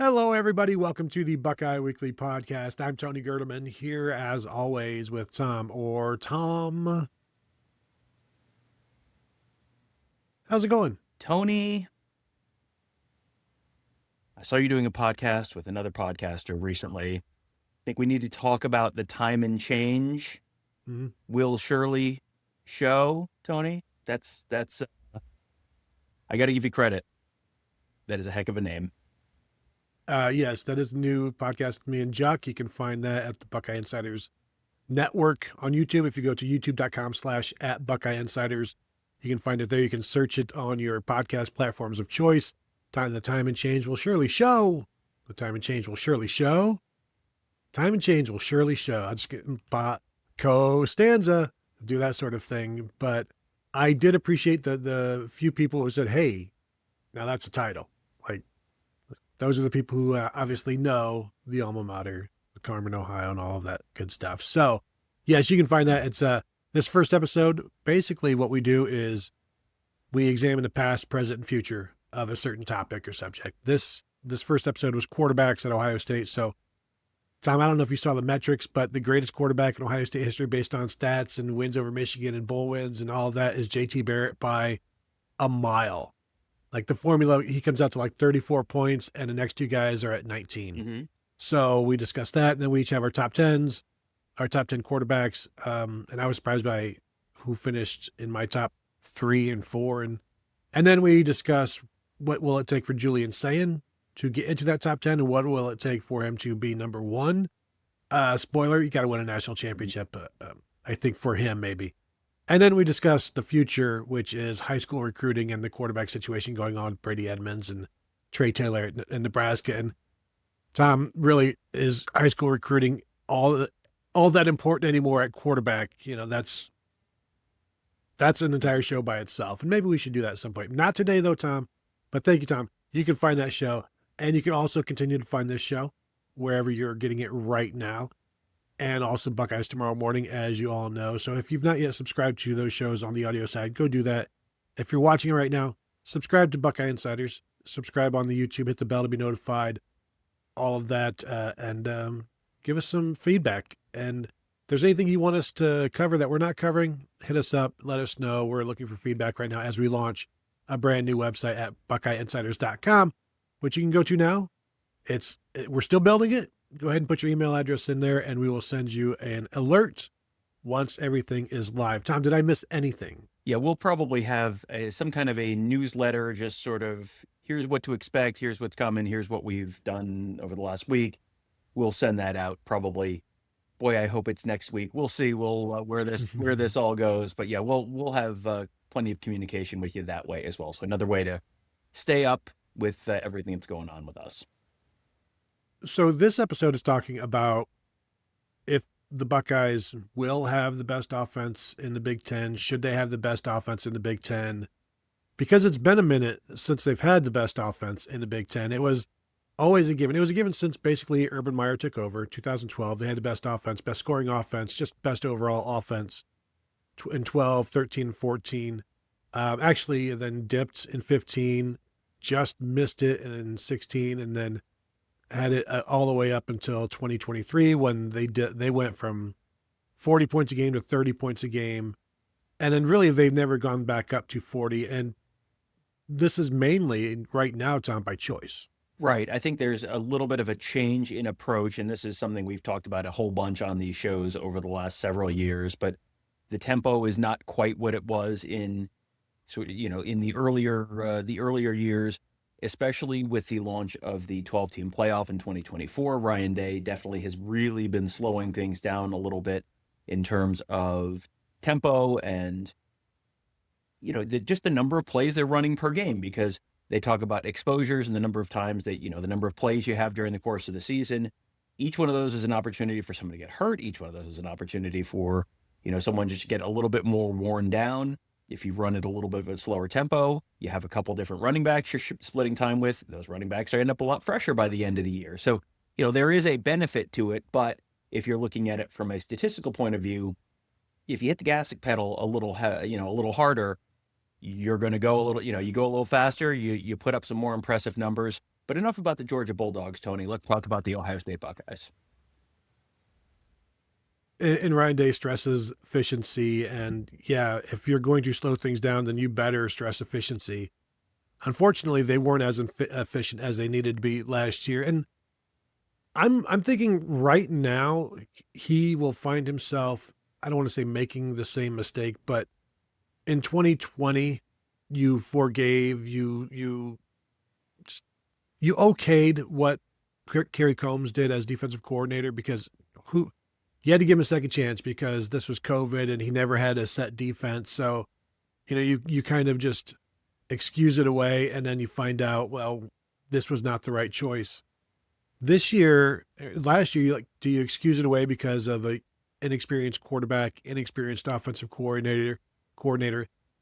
Hello, everybody. Welcome to the Buckeye Weekly Podcast. I'm Tony Gerdeman here, as always, with Tom Orr. Tom, how's it going? Tony, I saw you doing a podcast with another podcaster recently. I think we need to talk about the time and change Mhm. Will Shirley show, Tony. That's I got to give you credit. That is a heck of a name. Yes, that is a new podcast with me and Chuck. You can find that at the Buckeye Insiders Network on YouTube. If you go to youtube.com/at Buckeye Insiders, you can find it there. You can search it on your podcast platforms of choice. The time and change will surely show. The time and change will surely show. Time and change will surely show. I'll just get stanza, do that sort of thing. But I did appreciate the few people who said, hey, now that's a title. Like, those are the people who obviously know the alma mater, the Carmen, Ohio, and all of that good stuff. So, yes, you can find that. It's this first episode. Basically, what we do is we examine the past, present, and future of a certain topic or subject. This first episode was quarterbacks at Ohio State. So, Tom, I don't know if you saw the metrics, but the greatest quarterback in Ohio State history based on stats and wins over Michigan and bowl wins and all of that is JT Barrett by a mile. Like the formula, he comes out to like 34 points, and the next two guys are at 19. Mm-hmm. So we discussed that, and then we each have our top 10s, our top 10 quarterbacks. And I was surprised by who finished in my top 3 and 4. And then we discuss what will it take for Julian Sayin to get into that top 10, and what will it take for him to be number 1. Spoiler, you got to win a national championship, I think, for him, maybe. And then we discussed the future, which is high school recruiting and the quarterback situation going on with Brady Edmonds and Trey Taylor in Nebraska. And Tom, really, is high school recruiting all that important anymore at quarterback? You know, that's an entire show by itself. And maybe we should do that at some point. Not today, though, Tom. But thank you, Tom. You can find that show. And you can also continue to find this show wherever you're getting it right now. And also Buckeyes tomorrow morning, as you all know. So if you've not yet subscribed to those shows on the audio side, go do that. If you're watching it right now, subscribe to Buckeye Insiders. Subscribe on the YouTube. Hit the bell to be notified. All of that. And give us some feedback. And if there's anything you want us to cover that we're not covering, hit us up. Let us know. We're looking for feedback right now as we launch a brand new website at BuckeyeInsiders.com, which you can go to now. We're still building it. Go ahead and put your email address in there, and we will send you an alert once everything is live. Tom, did I miss anything? Yeah, we'll probably have some kind of a newsletter, just sort of, here's what to expect, here's what's coming, here's what we've done over the last week. We'll send that out probably. Boy, I hope it's next week. We'll see. We'll where this all goes. But yeah, we'll have plenty of communication with you that way as well. So another way to stay up with everything that's going on with us. So this episode is talking about if the Buckeyes will have the best offense in the Big Ten. Should they have the best offense in the Big Ten? Because it's been a minute since they've had the best offense in the Big Ten. It was always a given. It was a given since basically Urban Meyer took over 2012. They had the best offense, best scoring offense, just best overall offense in 12, 13, 14. Actually, then dipped in 15, just missed it in 16, and then had it all the way up until 2023 when they went from 40 points a game to 30 points a game. And then really they've never gone back up to 40. And this is mainly right now, Tom, by choice. Right. I think there's a little bit of a change in approach, and this is something we've talked about a whole bunch on these shows over the last several years, but the tempo is not quite what it was in the earlier years, especially with the launch of the 12-team playoff in 2024. Ryan Day definitely has really been slowing things down a little bit in terms of tempo and, just the number of plays they're running per game, because they talk about exposures and the number of times that, the number of plays you have during the course of the season. Each one of those is an opportunity for someone to get hurt. Each one of those is an opportunity for, someone just to get a little bit more worn down. If you run at a little bit of a slower tempo, you have a couple different running backs you're splitting time with. Those running backs end up a lot fresher by the end of the year. So, there is a benefit to it. But if you're looking at it from a statistical point of view, if you hit the gas pedal a little harder, you're going to go a little, you go a little faster, you put up some more impressive numbers. But enough about the Georgia Bulldogs, Tony. Let's talk about the Ohio State Buckeyes. And Ryan Day stresses efficiency. And yeah, if you're going to slow things down, then you better stress efficiency. Unfortunately, they weren't as efficient as they needed to be last year. And I'm thinking right now he will find himself, I don't want to say making the same mistake, but in 2020, you forgave, you okayed what Kerry Combs did as defensive coordinator because you had to give him a second chance because this was COVID and he never had a set defense. So, you kind of just excuse it away and then you find out, well, this was not the right choice. Last year, do you excuse it away because of a inexperienced quarterback, inexperienced offensive coordinator,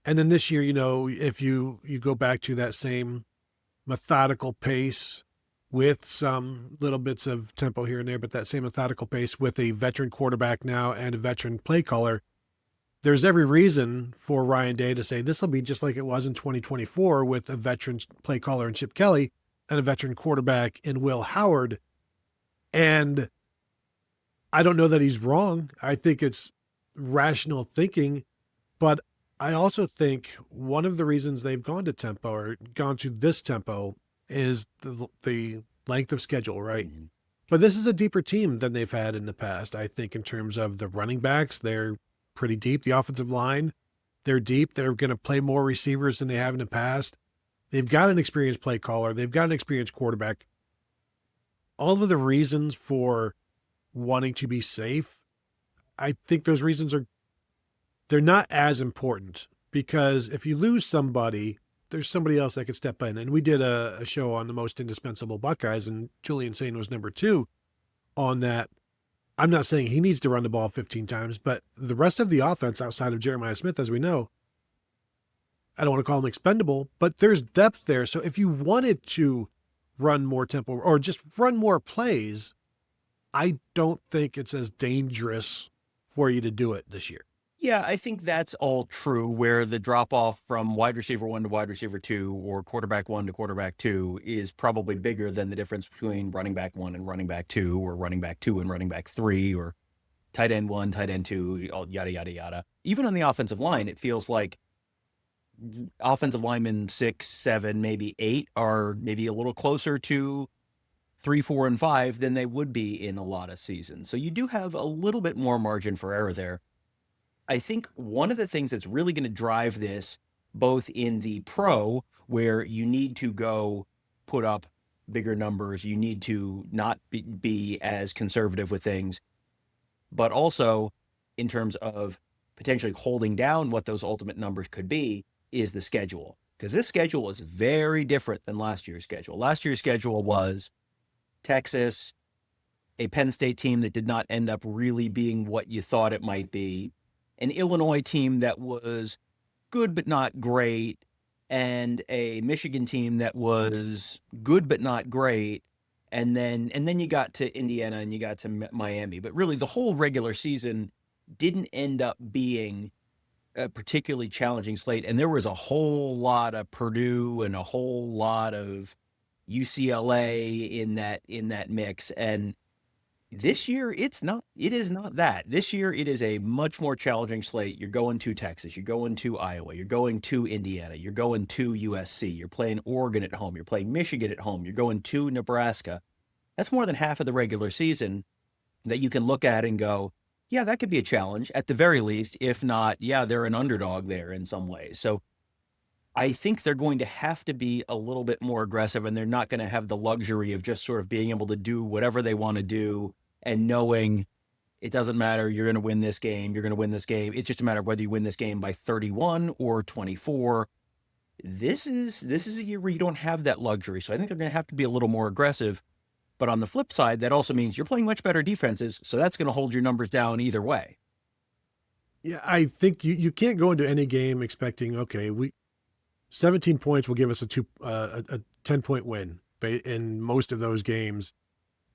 and then this year, if you go back to that same methodical pace with some little bits of tempo here and there, but that same methodical pace with a veteran quarterback now and a veteran play caller, there's every reason for Ryan Day to say this will be just like it was in 2024 with a veteran play caller in Chip Kelly and a veteran quarterback in Will Howard. And I don't know that he's wrong. I think it's rational thinking, but I also think one of the reasons they've gone to tempo or gone to this tempo is the length of schedule, right? Mm-hmm. But this is a deeper team than they've had in the past. I think in terms of the running backs, they're pretty deep. The offensive line, they're deep. They're going to play more receivers than they have in the past. They've got an experienced play caller. They've got an experienced quarterback. All of the reasons for wanting to be safe, I think those reasons they're not as important because if you lose somebody, there's somebody else that could step in. And we did a show on the most indispensable Buckeyes, and Julian Sane was number 2 on that. I'm not saying he needs to run the ball 15 times, but the rest of the offense outside of Jeremiah Smith, as we know, I don't want to call him expendable, but there's depth there. So if you wanted to run more tempo or just run more plays, I don't think it's as dangerous for you to do it this year. Yeah, I think that's all true, where the drop off from wide receiver 1 to wide receiver 2 or quarterback 1 to quarterback 2 is probably bigger than the difference between running back 1 and running back 2 or running back 2 and running back 3 or tight end 1, tight end 2, all yada, yada, yada. Even on the offensive line, it feels like offensive linemen 6, 7, maybe 8 are maybe a little closer to 3, 4, and 5 than they would be in a lot of seasons. So you do have a little bit more margin for error there. I think one of the things that's really going to drive this, both in the pro, where you need to go put up bigger numbers, you need to not be as conservative with things, but also in terms of potentially holding down what those ultimate numbers could be, is the schedule. Because this schedule is very different than last year's schedule. Last year's schedule was Texas, a Penn State team that did not end up really being what you thought it might be, an Illinois team that was good but not great, and a Michigan team that was good but not great, and then you got to Indiana and you got to Miami. But really, the whole regular season didn't end up being a particularly challenging slate, and there was a whole lot of Purdue and a whole lot of UCLA in that mix. And this year, it is not that. This year, it is a much more challenging slate. You're going to Texas, you're going to Iowa, you're going to Indiana, you're going to USC, you're playing Oregon at home, you're playing Michigan at home, you're going to Nebraska. That's more than half of the regular season that you can look at and go, yeah, that could be a challenge at the very least. If not, yeah, they're an underdog there in some ways. So I think they're going to have to be a little bit more aggressive, and they're not going to have the luxury of just sort of being able to do whatever they want to do and knowing it doesn't matter, you're going to win this game, you're going to win this game. It's just a matter of whether you win this game by 31 or 24. This is a year where you don't have that luxury. So I think they're going to have to be a little more aggressive. But on the flip side, that also means you're playing much better defenses, so that's going to hold your numbers down either way. Yeah, I think you can't go into any game expecting, okay, 17 points will give us a 10-point win in most of those games.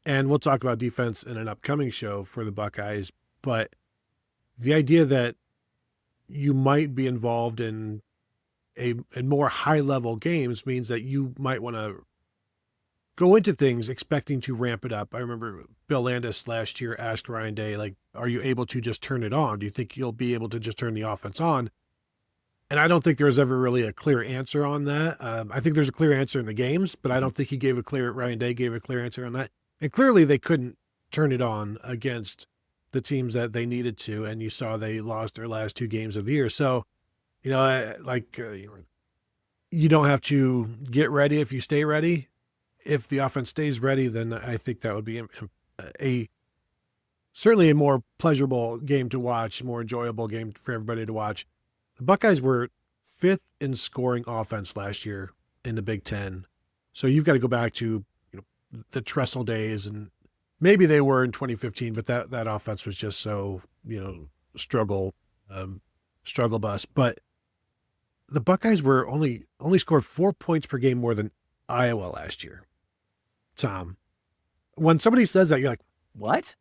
And we'll talk about defense in an upcoming show for the Buckeyes. But the idea that you might be involved in more high-level games means that you might want to go into things expecting to ramp it up. I remember Bill Landis last year asked Ryan Day, like, are you able to just turn it on? Do you think you'll be able to just turn the offense on? And I don't think there was ever really a clear answer on that. I think there's a clear answer in the games, but I don't think Ryan Day gave a clear answer on that. And clearly they couldn't turn it on against the teams that they needed to. And you saw they lost their last 2 games of the year. So, you don't have to get ready if you stay ready. If the offense stays ready, then I think that would be certainly a more pleasurable game to watch, more enjoyable game for everybody to watch. The Buckeyes were 5th in scoring offense last year in the Big Ten. So you've got to go back to the Tressel days, and maybe they were in 2015, but that offense was just so struggle bus. But the Buckeyes were only scored 4 points per game more than Iowa last year. Tom, when somebody says that, you're like, What?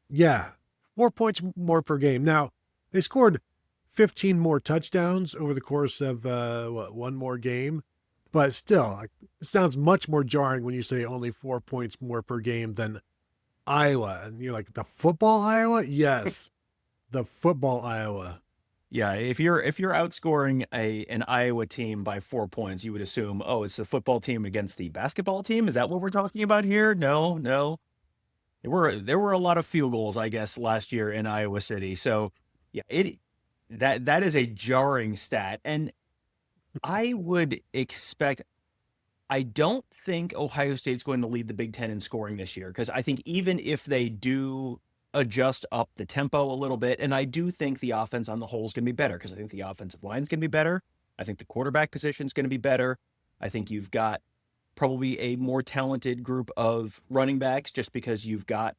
Yeah, 4 points more per game. Now, they scored 15 more touchdowns over the course of one more game, but still, it sounds much more jarring when you say only 4 points more per game than Iowa. And you're like, the football Iowa? Yes, the football Iowa. Yeah, if you're outscoring an Iowa team by 4 points, you would assume, oh, it's the football team against the basketball team. Is that what we're talking about here? No. There were a lot of field goals, I guess, last year in Iowa City. So yeah, that is a jarring stat. And I would expect, I don't think Ohio State's going to lead the Big Ten in scoring this year, because I think even if they do adjust up the tempo a little bit, and I do think the offense on the whole is going to be better, because I think the offensive line is going to be better. I think the quarterback position is going to be better. I think you've got probably a more talented group of running backs, just because you've got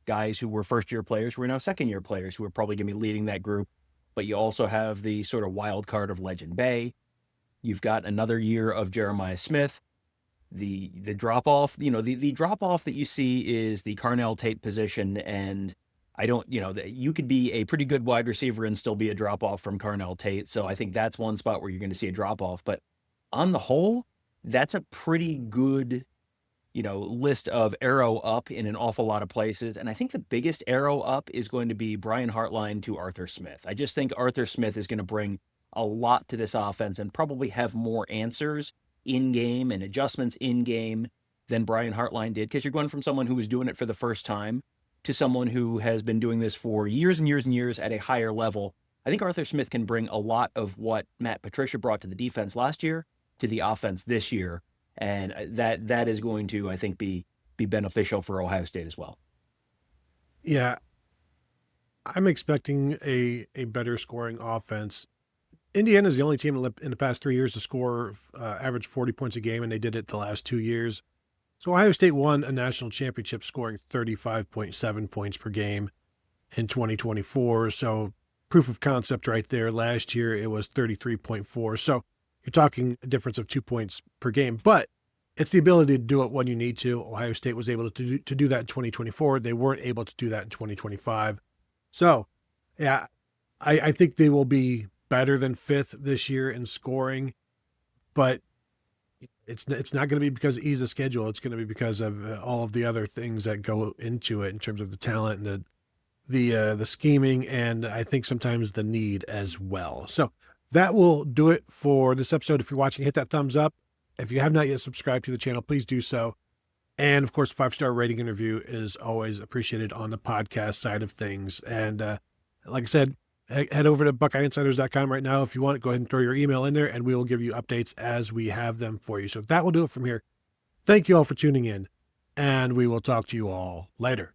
guys who were first-year players who are now second-year players who are probably going to be leading that group. But you also have the sort of wild card of Legend Bay. You've got another year of Jeremiah Smith. The drop off, the drop off that you see is the Carnell Tate position, and I don't, you could be a pretty good wide receiver and still be a drop off from Carnell Tate. So I think that's one spot where you're going to see a drop off. But on the whole, that's a pretty good, list of arrow up in an awful lot of places. And I think the biggest arrow up is going to be Brian Hartline to Arthur Smith. I just think Arthur Smith is going to bring a lot to this offense and probably have more answers in game and adjustments in game than Brian Hartline did, because you're going from someone who was doing it for the first time to someone who has been doing this for years and years and years at a higher level. I think Arthur Smith can bring a lot of what Matt Patricia brought to the defense last year to the offense this year. And that is going to, I think, be beneficial for Ohio State as well. Yeah, I'm expecting a better scoring offense. Indiana is the only team in the past 3 years to score average 40 points a game, and they did it the last 2 years. So Ohio State won a national championship scoring 35.7 points per game in 2024. So proof of concept right there. Last year it was 33.4. So you're talking a difference of 2 points per game, but it's the ability to do it when you need to. Ohio State was able to do that in 2024. They weren't able to do that in 2025. So yeah, I think they will be better than 5th this year in scoring, but it's not going to be because of ease of schedule. It's going to be because of all of the other things that go into it in terms of the talent and the scheming, and I think sometimes the need as well. So that will do it for this episode. If you're watching, hit that thumbs up. If you have not yet subscribed to the channel, please do so. And of course, 5-star rating and review is always appreciated on the podcast side of things. And like I said, head over to BuckeyeInsiders.com right now. If you want, go ahead and throw your email in there, and we will give you updates as we have them for you. So that will do it from here. Thank you all for tuning in, and we will talk to you all later.